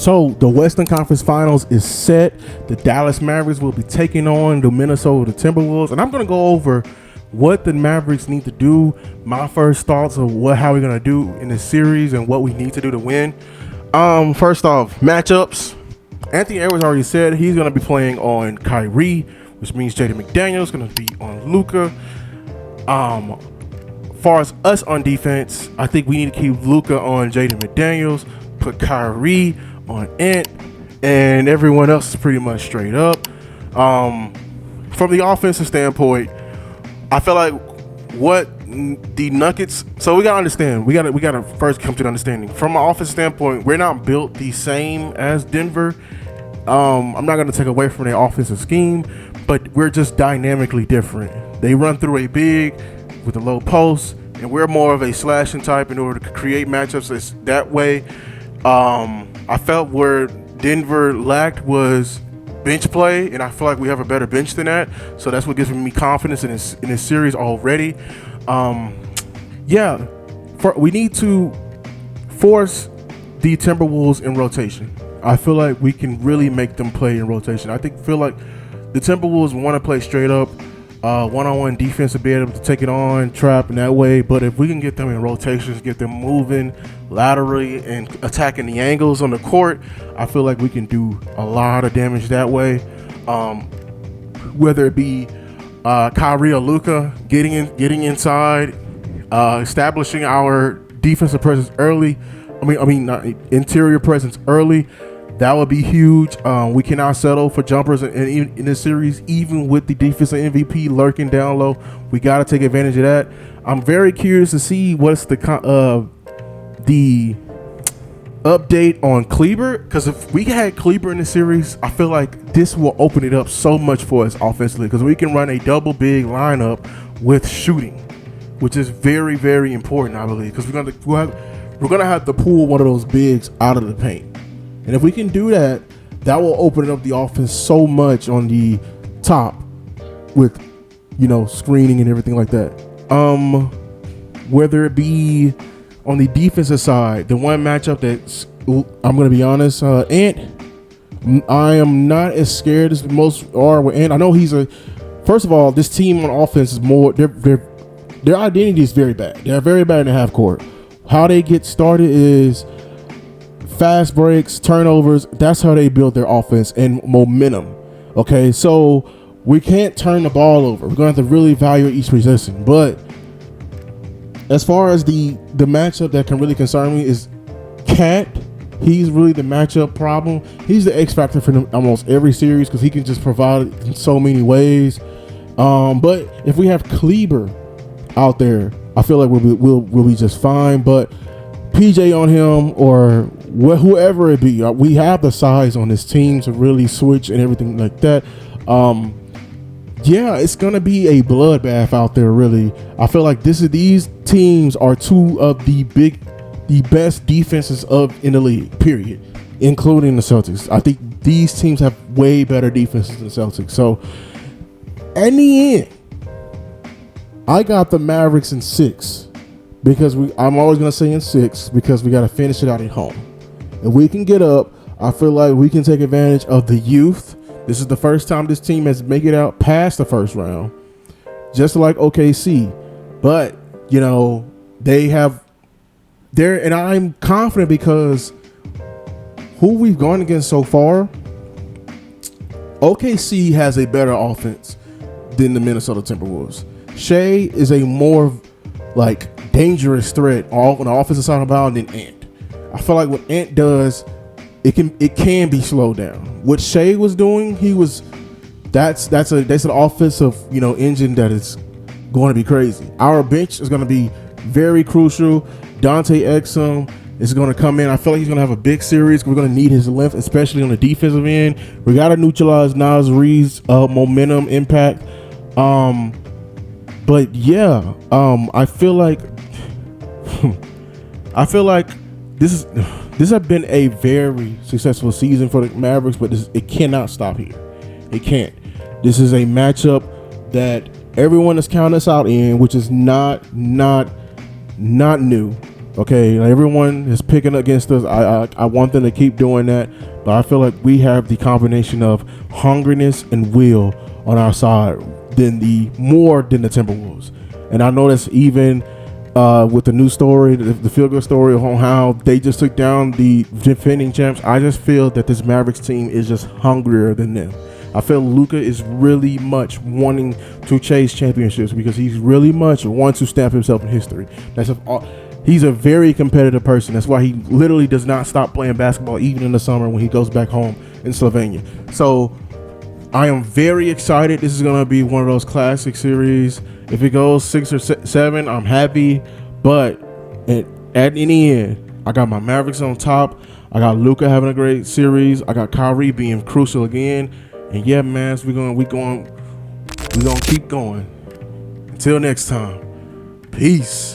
So the Western Conference Finals is set. The Dallas Mavericks will be taking on the Minnesota Timberwolves, and I'm going to go over what the Mavericks need to do. My first thoughts of how we're going to do in this series and what we need to do to win. First off, matchups. Anthony Edwards already said he's going to be playing on Kyrie, which means Jaden McDaniels is going to be on Luka. Far as us on defense, I think we need to keep Luka on Jaden McDaniels, put Kyrie on Ant, and everyone else is pretty much straight up. From the offensive standpoint, I feel like what the Nuggets. So we gotta understand. We gotta first come to the understanding. From an offensive standpoint, we're not built the same as Denver. I'm not gonna take away from their offensive scheme, but we're just dynamically different. They run through a big with a low post, and we're more of a slashing type in order to create matchups that way. I felt where Denver lacked was bench play, and I feel like we have a better bench than that. So that's what gives me confidence in this series already. We need to force the Timberwolves in rotation. I feel like we can really make them play in rotation. Feel like the Timberwolves want to play straight up one-on-one defense to be able to take it on, trap in that way. But if we can get them in rotations, get them moving laterally and attacking the angles on the court, I feel like we can do a lot of damage that way. Whether it be Kyrie or Luka getting inside, establishing our defensive presence early. Not interior presence early. That would be huge. We cannot settle for jumpers in this series, even with the defensive MVP lurking down low. We got to take advantage of that. I'm very curious to see what's the update on Kleber, because if we had Kleber in the series, I feel like this will open it up so much for us offensively, because we can run a double big lineup with shooting, which is very, very important, I believe, because we're gonna have to pull one of those bigs out of the paint. And if we can do that, that will open up the offense so much on the top with, screening and everything like that. Whether it be on the defensive side, the one matchup that's, I'm going to be honest, Ant, I am not as scared as most are with Ant. I know first of all, this team on offense is more, their identity is very bad. They're very bad in the half court. How they get started is fast breaks, turnovers. That's how they build their offense and momentum. Okay, so we can't turn the ball over. We're going to have to really value each possession. But as far as the matchup that can really concern me is Cat. He's really the matchup problem. He's the X factor for almost every series because he can just provide it in so many ways. But if we have Kleber out there, I feel like we'll be just fine. But PJ on him or whoever it be, we have the size on this team to really switch and everything like that. It's gonna be a bloodbath out there. Really, I feel like these teams are two of the best defenses in the league. Period, including the Celtics. I think these teams have way better defenses than the Celtics. So, in the end, I got the Mavericks in 6 because I'm always going to say in 6 because we got to finish it out at home. If we can get up, I feel like we can take advantage of the youth. This is the first time this team has made it out past the first round, just like OKC. But, and I'm confident because who we've gone against so far, OKC has a better offense than the Minnesota Timberwolves. Shea is a more dangerous threat on the offensive side of the ball than Ant. I feel like what Ant does, it can be slowed down. What Shea was doing, that's an offensive engine that is going to be crazy. Our bench is going to be very crucial. Dante Exum is going to come in. I feel like he's going to have a big series. We're going to need his length, especially on the defensive end. We got to neutralize Naz Reid's momentum impact. But yeah, I feel like this has been a very successful season for the Mavericks, but it cannot stop here. It can't. This is a matchup that everyone is counting us out in, which is not new. Okay, everyone is picking against us. I want them to keep doing that, but I feel like we have the combination of hungriness and will on our side more than the Timberwolves. And I know that's even with the new story, the field goal story on how they just took down the defending champs. I just feel that this Mavericks team is just hungrier than them. I feel Luka is really much wanting to chase championships because he's really much wants to stamp himself in history. He's a very competitive person. That's why he literally does not stop playing basketball even in the summer when he goes back home in Slovenia. So I am very excited. This is going to be one of those classic series. If it goes 6 or 7, I'm happy. But in the end, I got my Mavericks on top. I got Luka having a great series. I got Kyrie being crucial again. And yeah, man, we're gonna keep going. Until next time, peace.